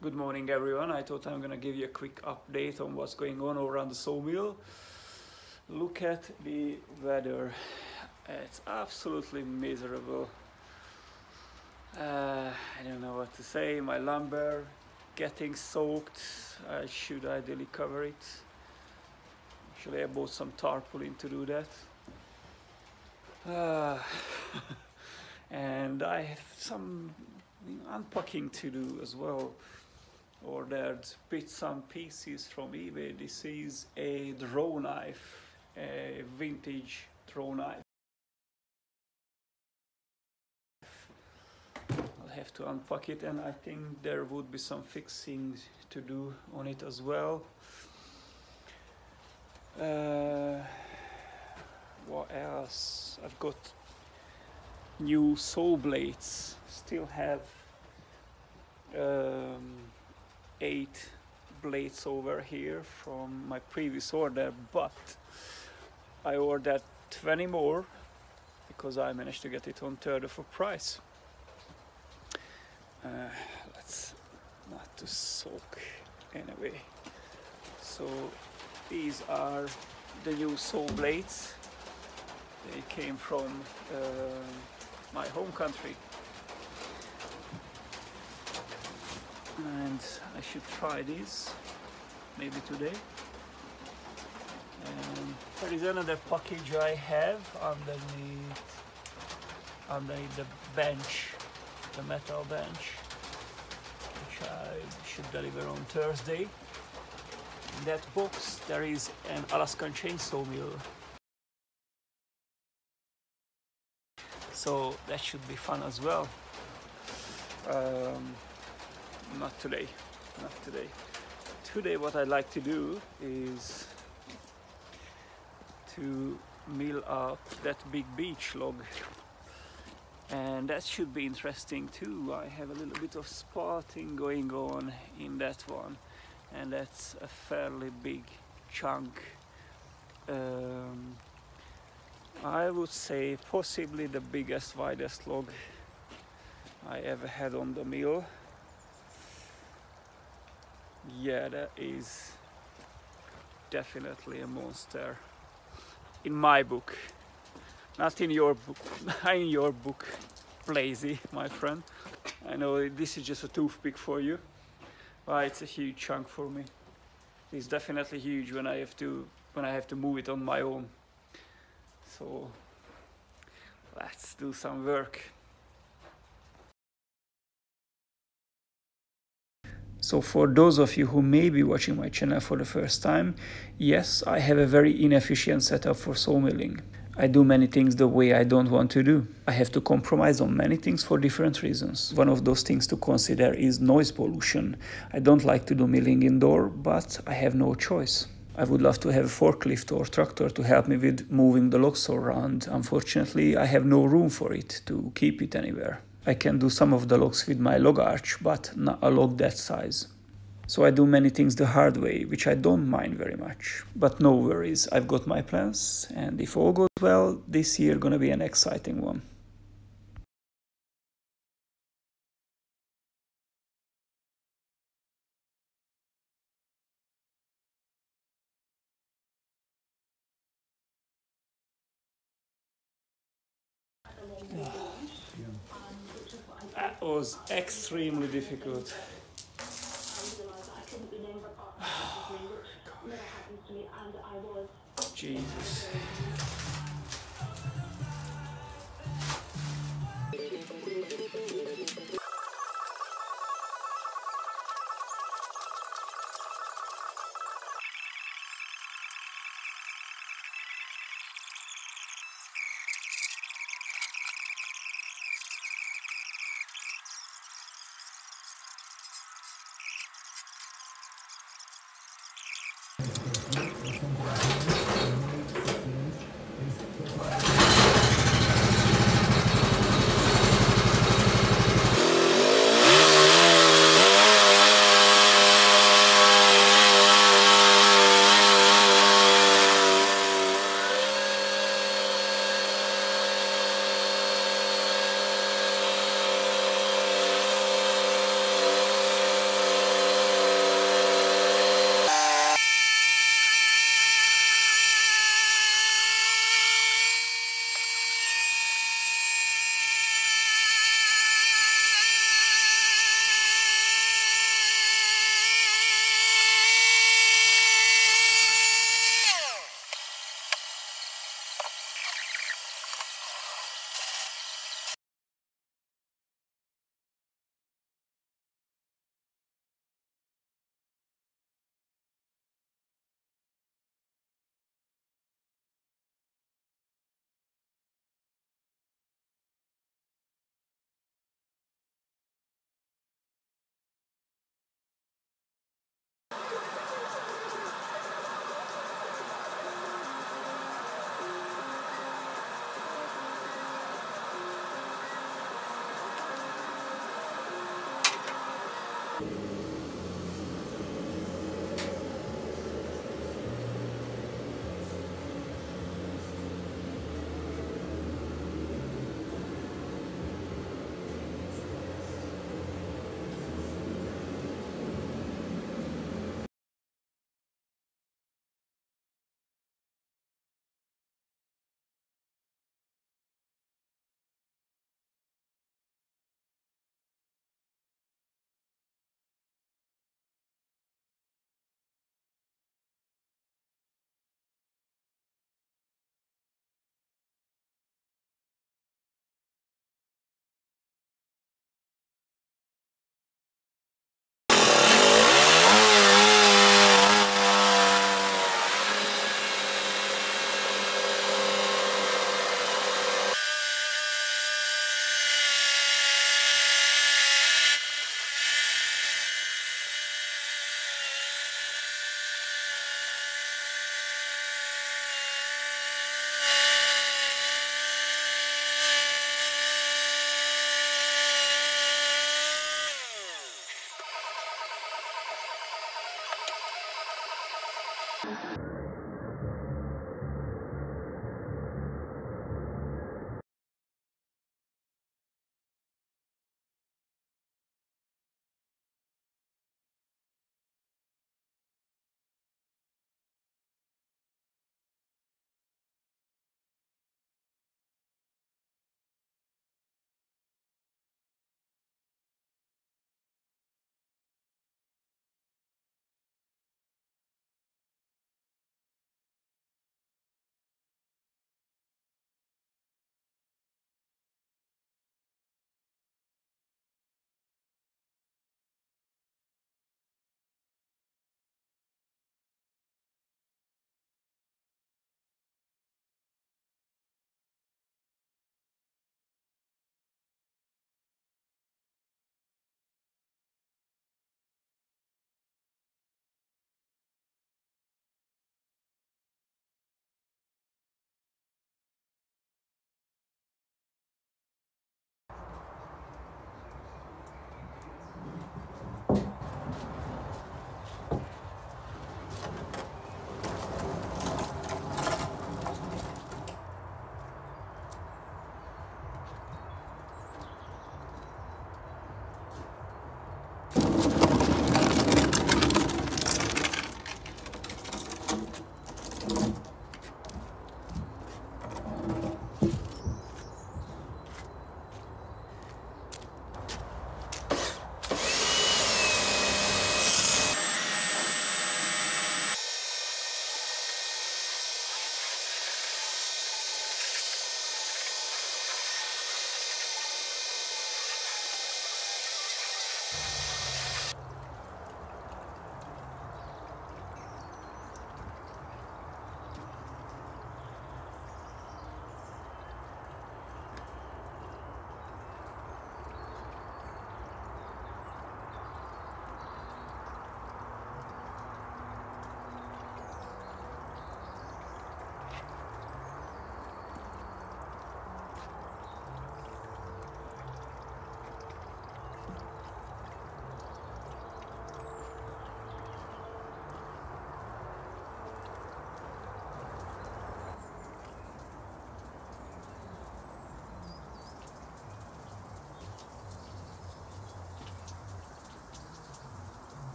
Good morning everyone. I thought I'm gonna give you a quick update on what's going on around the sawmill. Look at the weather. It's absolutely miserable. I don't know what to say. My lumber getting soaked. I should ideally cover it. Actually I bought some tarpaulin to do that. And I have some unpacking to do as well. Ordered bits and pieces from eBay. This is a draw knife, a vintage draw knife. I'll have to unpack it, and I think there would be some fixing to do on it as well. What else? I've got new saw blades. Still have 8 blades over here from my previous order, but I ordered 20 more because I managed to get it on third of a price. Let's not to soak anyway. So these are the new saw blades. They came from my home country. And I should try these maybe today. And there is another package I have underneath the bench, the metal bench, which I should deliver on Thursday. In that box there is an Alaskan chainsaw mill. So that should be fun as well. Not today. Today what I'd like to do is to mill up that big beech log, and that should be interesting too. I have a little bit of spalting going on in that one, and that's a fairly big chunk. I would say possibly the biggest, widest log I ever had on the mill. Yeah, that is definitely a monster in my book, not in your book. In your book, Blaise, my friend. I know this is just a toothpick for you, but it's a huge chunk for me. It's definitely huge when I have to move it on my own. So let's do some work. So for those of you who may be watching my channel for the first time, yes, I have a very inefficient setup for sawmilling. I do many things the way I don't want to do. I have to compromise on many things for different reasons. One of those things to consider is noise pollution. I don't like to do milling indoor, but I have no choice. I would love to have a forklift or tractor to help me with moving the logs around. Unfortunately, I have no room for it to keep it anywhere. I can do some of the logs with my log arch, but not a log that size. So I do many things the hard way, which I don't mind very much. But no worries, I've got my plans, and if all goes well, this year gonna be an exciting one. That was extremely difficult. Jesus. Thank you.